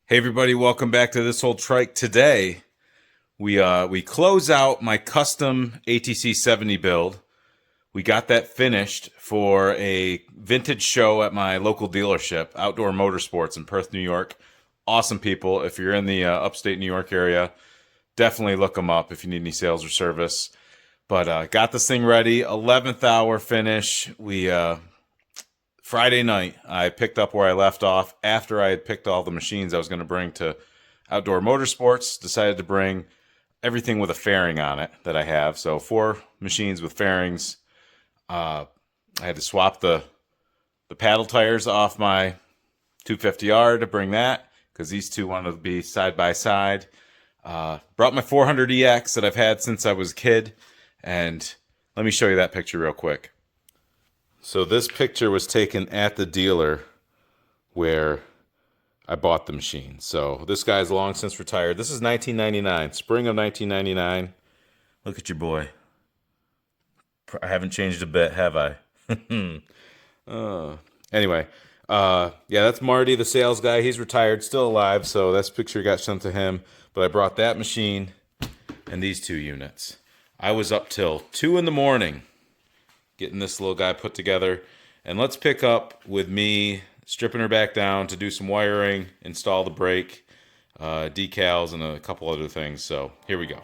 Hey everybody, welcome back to This Old Trike. Today, we close out my custom ATC 70 build. We got that finished for a vintage show at my local dealership, Outdoor Motorsports in Perth, New York. Awesome people. If you're in the upstate New York area, definitely look them up if you need any sales or service. But got this thing ready, 11th hour finish. Friday night, I picked up where I left off after I had picked all the machines I was going to bring to Outdoor Motorsports. Decided to bring everything with a fairing on it that I have. So 4 machines with fairings. I had to swap the paddle tires off my 250R to bring that because these two wanted to be side by side. Brought my 400EX that I've had since I was a kid. And let me show you that picture real quick. So this picture was taken at the dealer where I bought the machine. So this guy's long since retired. This is 1999, spring of 1999. Look at your boy. I haven't changed a bit, have I? Anyway, yeah, that's Marty, the sales guy. He's retired, still alive, so that's picture got sent to him. But I brought that machine and these 2 units. I was up till 2 in the morning getting this little guy put together. And let's pick up with me stripping her back down to do some wiring, install the brake, decals, and a couple other things. So here we go.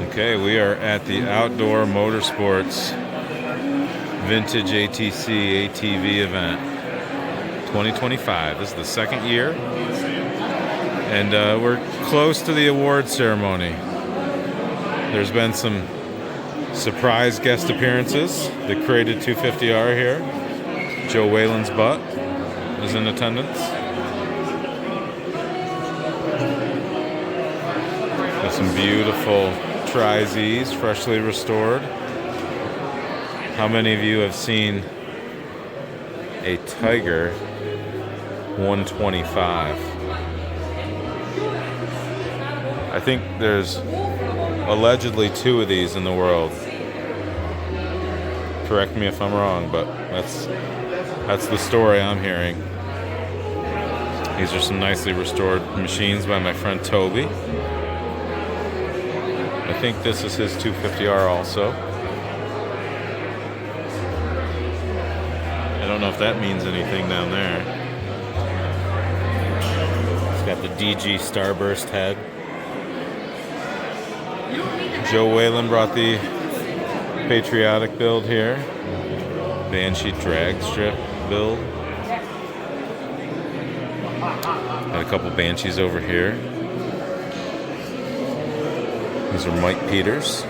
Okay, we are at the Outdoor Motorsports Vintage ATC ATV event 2025. This is the second year, and we're close to the award ceremony. There's been some surprise guest appearances. The crated 250R here. Joe Whalen's butt is in attendance. Got some beautiful Tri-Zs, freshly restored. How many of you have seen a Tiger 125? I think there's allegedly 2 of these in the world. Correct me if I'm wrong, but that's the story I'm hearing. These are some nicely restored machines by my friend Toby. I think this is his 250R also. I don't know if that means anything down there. Got the DG Starburst head. Joe Whalen brought the patriotic build here. Banshee drag strip build. Got a couple Banshees over here. These are Mike Peters.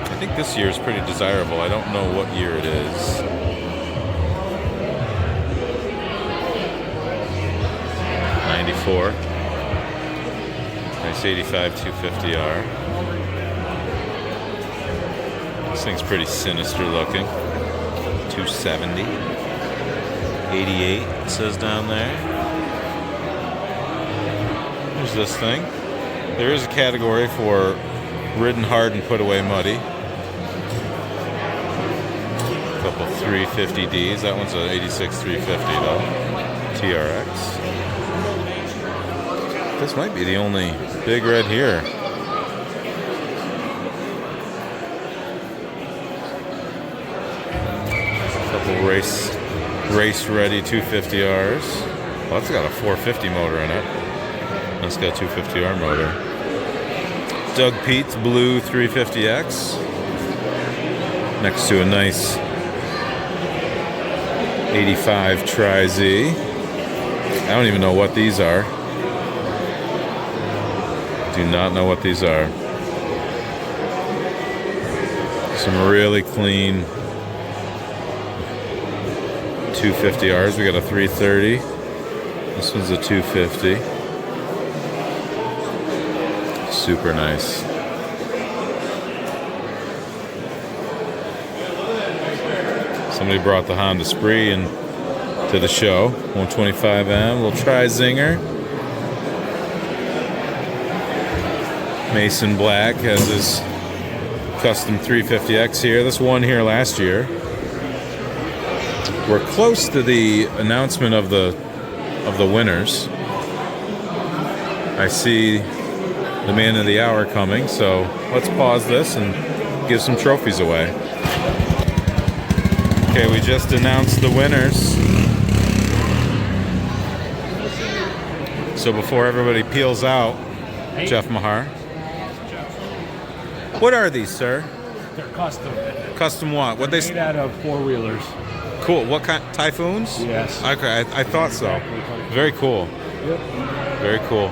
I think this year is pretty desirable. I don't know what year it is. '94. Nice 85 250R. This thing's pretty sinister looking. 270. 88, it says down there. There's this thing. There is a category for ridden hard and put away muddy. A couple 350Ds. That one's an 86 350 though. TRX. This might be the only big red here. A couple race ready 250Rs. Well, that's got a 450 motor in it. That's got a 250R motor. Doug Pete's blue 350X. Next to a nice 85 Tri-Z. I don't even know what these are. Do not know what these are. Some really clean 250Rs. We got a 330. This one's a 250. Super nice. Somebody brought the Honda Spree in to the show. 125M, little Tri-Zinger. Mason Black has his custom 350X here. This one here last year. We're close to the announcement of the winners. I see the man of the hour coming, so let's pause this and give some trophies away. Okay, we just announced the winners. So before everybody peels out, Jeff Mahar. What are these, sir? They're custom. Custom what? What they made out of four-wheelers. Cool. What kind? Typhoons? Yes. Okay, I thought so. Very cool. Yep. Very cool.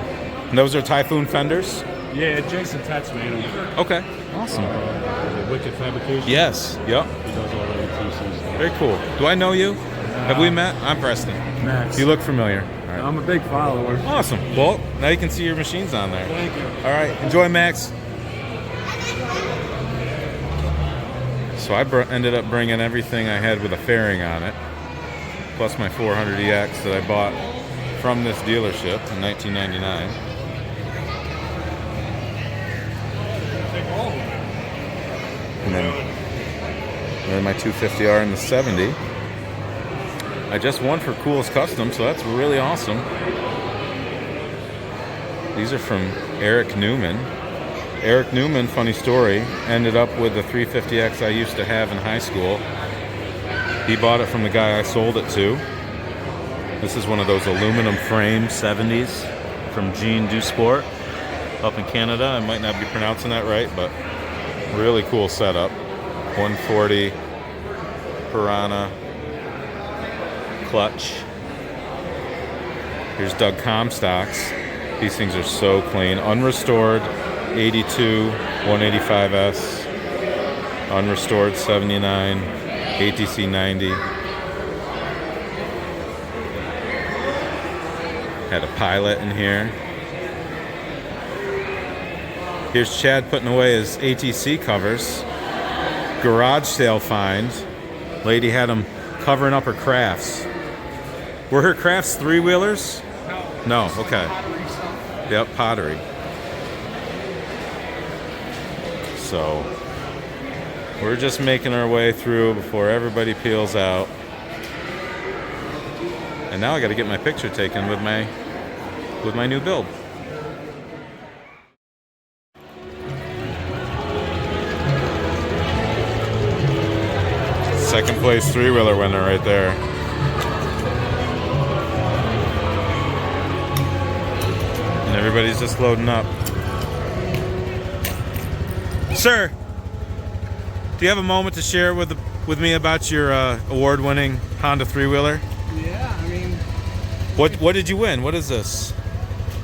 And those are Typhoon fenders? Yeah, Jason Tetz made them. Okay. Awesome. Wicked Fabrication. Yes. Yep. He does all the ATCs. Very cool. Do I know you? Have we met? I'm Preston. Max. You look familiar. All right. I'm a big follower. Awesome. Well, now you can see your machines on there. Thank you. All right. Enjoy, Max. So I ended up bringing everything I had with a fairing on it, plus my 400EX that I bought from this dealership in 1999. And then my 250R in the 70. I just won for Coolest Custom, so that's really awesome. These are from Eric Newman. Eric Newman, funny story, ended up with the 350X I used to have in high school. He bought it from the guy I sold it to. This is one of those aluminum frame 70s from Jean Dusport up in Canada. I might not be pronouncing that right, but really cool setup. 140 Piranha clutch. Here's Doug Comstocks. These things are so clean. Unrestored 82 185S. Unrestored 79. ATC 90. Had a Pilot in here. Here's Chad putting away his ATC covers. Garage sale find. Lady had them covering up her crafts. Were her crafts three-wheelers? No, okay. Yep, pottery. So, we're just making our way through before everybody peels out. And now I got to get my picture taken with my new build. Second place three-wheeler winner right there. Everybody's just loading up. Sir, do you have a moment to share with me about your award-winning Honda three-wheeler? Yeah, I mean, What did you win? What is this?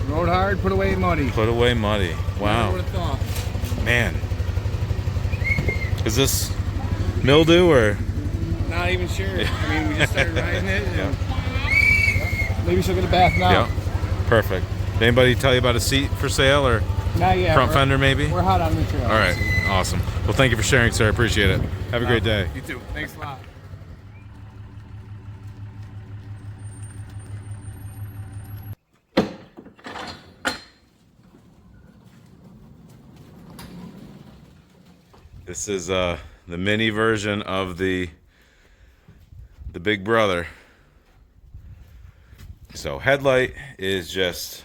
rode hard, put away muddy. Put away muddy. Wow. Never would have thought. Man. Is this mildew or? Not even sure. I mean, we just started riding it. And maybe she'll get a bath now. Yeah. Perfect. Did anybody tell you about a seat for sale or Not yet. front fender maybe? We're hot on the trail. All right. Awesome. Well, thank you for sharing, sir. I appreciate it. Have a great day. You too. Thanks a lot. This is the mini version of the Big Brother. So headlight is just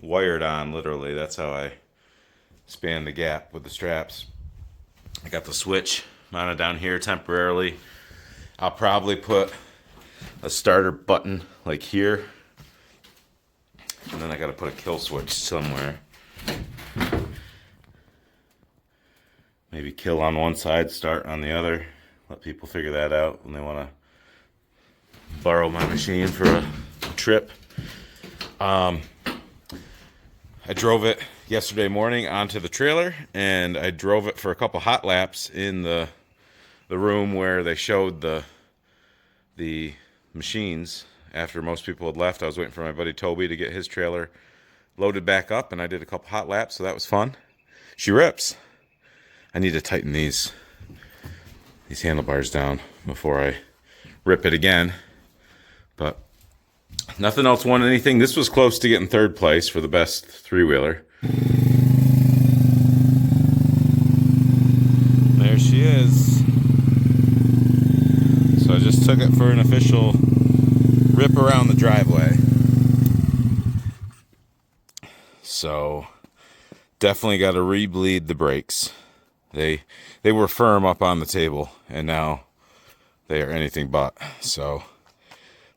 wired on, literally. That's how I span the gap with the straps. I got the switch mounted down here temporarily. I'll probably put a starter button like here, and then I got to put a kill switch somewhere. Maybe kill on one side, start on the other. Let people figure that out when they want to borrow my machine for a trip. I drove it yesterday morning onto the trailer, and I drove it for a couple hot laps in the room where they showed the machines. After most people had left, I was waiting for my buddy Toby to get his trailer loaded back up, and I did a couple hot laps, so that was fun. She rips. I need to tighten these handlebars down before I rip it again. But nothing else won anything. This was close to getting third place for the best three-wheeler. There she is. So I just took it for an official rip around the driveway. So definitely got to re-bleed the brakes. They were firm up on the table, and now they are anything but. So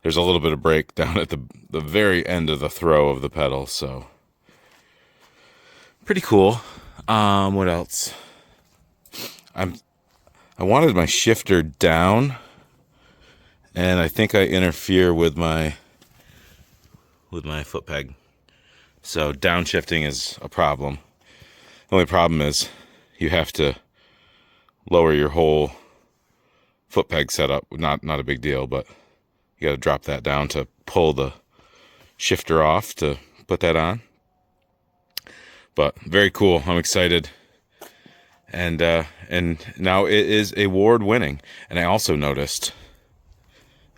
there's a little bit of brake down at the very end of the throw of the pedal. So pretty cool. What else? I wanted my shifter down, and I think I interfere with my foot peg. So downshifting is a problem. The only problem is you have to lower your whole foot peg setup. Not a big deal, but you got to drop that down to pull the shifter off to put that on. But very cool. I'm excited. And now it is award winning. And I also noticed,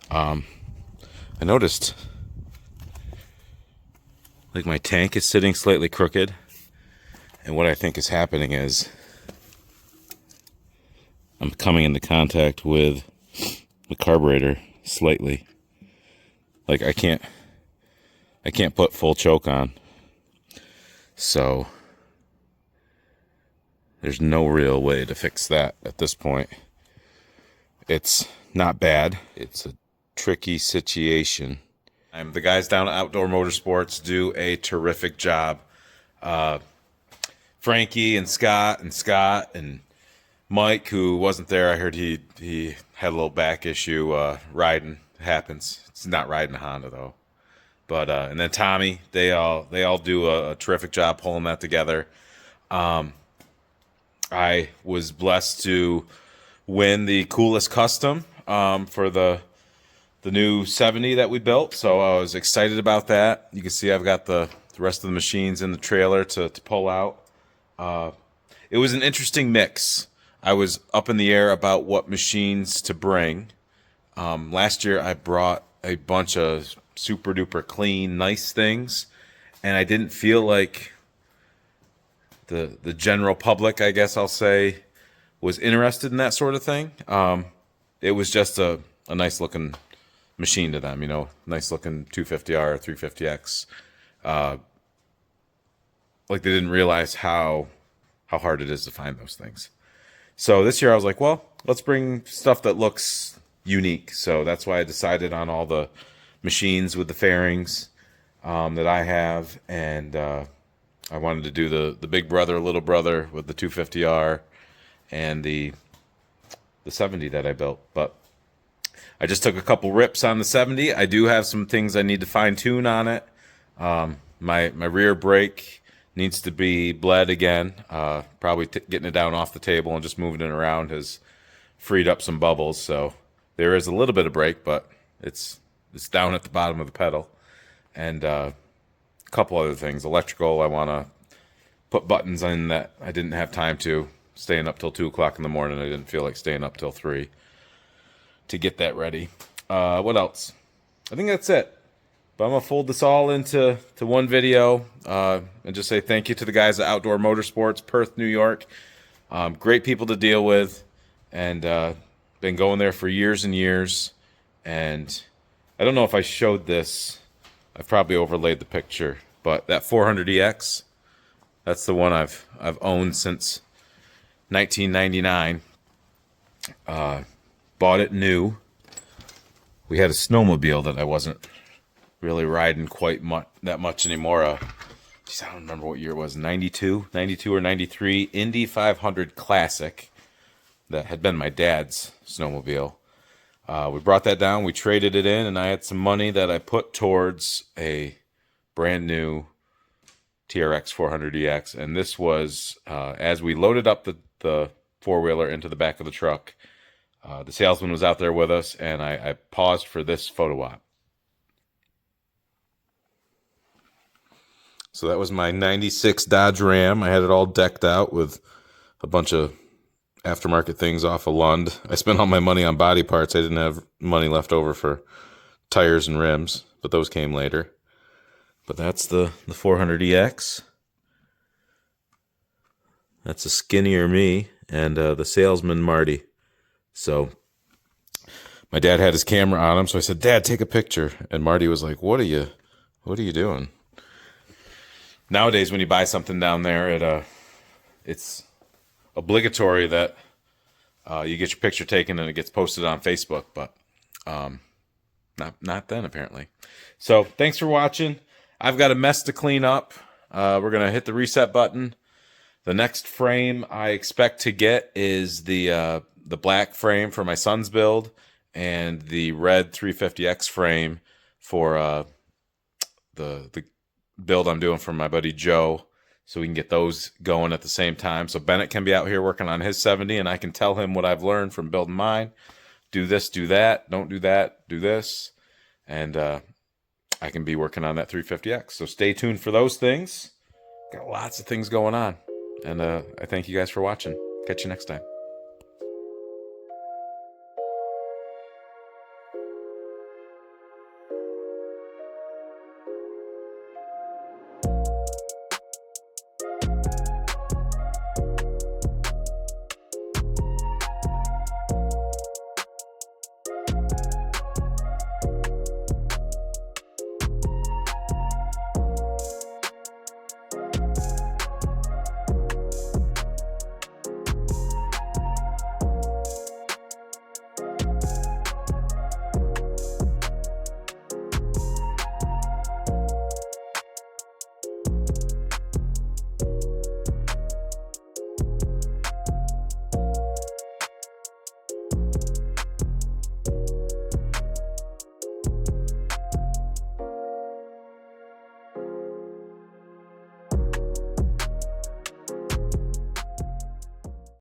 like my tank is sitting slightly crooked. And what I think is happening is I'm coming into contact with the carburetor slightly. Like I can't put full choke on. So there's no real way to fix that at this point. It's not bad. It's a tricky situation. The guys down at Outdoor Motorsports do a terrific job. Frankie and Scott and Mike, who wasn't there, I heard he had a little back issue riding. It happens. It's not riding a Honda though. But and then Tommy, they all do a terrific job pulling that together. I was blessed to win the coolest custom for the new 70 that we built, so I was excited about that. You can see I've got the rest of the machines in the trailer to pull out. It was an interesting mix. I was up in the air about what machines to bring. Last year I brought a bunch of super duper clean, nice things, and I didn't feel like the general public, I guess I'll say, was interested in that sort of thing. It was just a nice looking machine to them, nice looking 250R or 350X. Like they didn't realize how hard it is to find those things. So this year I was like, well, let's bring stuff that looks unique. So that's why I decided on all the machines with the fairings. that I have, and I wanted to do the big brother, little brother with the 250R and the 70 that I built. But I just took a couple rips on the 70. I do have some things I need to fine tune on it. My rear brake needs to be bled again. Probably getting it down off the table and just moving it around has freed up some bubbles. So there is a little bit of brake, but it's down at the bottom of the pedal. And a couple other things. Electrical, I want to put buttons in that I didn't have time to. Staying up till 2 o'clock in the morning. I didn't feel like staying up till 3 to get that ready. What else? I think that's it. But I'm going to fold this all into one video and just say thank you to the guys at Outdoor Motorsports, Perth, New York. Great people to deal with, and been going there for years and years. And I don't know if I showed this. I've probably overlaid the picture, but that 400EX, that's the one I've owned since 1999. Bought it new. We had a snowmobile that I wasn't really riding quite that much anymore. Geez, I don't remember what year it was. 92 or 93 Indy 500 Classic that had been my dad's snowmobile. We brought that down. We traded it in, and I had some money that I put towards a brand new TRX 400EX. And this was as we loaded up the four-wheeler into the back of the truck. The salesman was out there with us, and I paused for this photo op. So that was my 96 Dodge Ram. I had it all decked out with a bunch of aftermarket things off of Lund. I spent all my money on body parts. I didn't have money left over for tires and rims, but those came later. But that's the 400EX. That's a skinnier me, and the salesman, Marty. So my dad had his camera on him, so I said, "Dad, take a picture." And Marty was like, What are you doing?" Nowadays, when you buy something down there, it's obligatory that you get your picture taken and it gets posted on Facebook, but not then, apparently. So thanks for watching. I've got a mess to clean up. We're going to hit the reset button. The next frame I expect to get is the black frame for my son's build and the red 350X frame for the build I'm doing for my buddy Joe, so we can get those going at the same time. So Bennett can be out here working on his 70, and I can tell him what I've learned from building mine. Do this, do that. Don't do that, do this. And I can be working on that 350X. So stay tuned for those things. Got lots of things going on. And I thank you guys for watching. Catch you next time.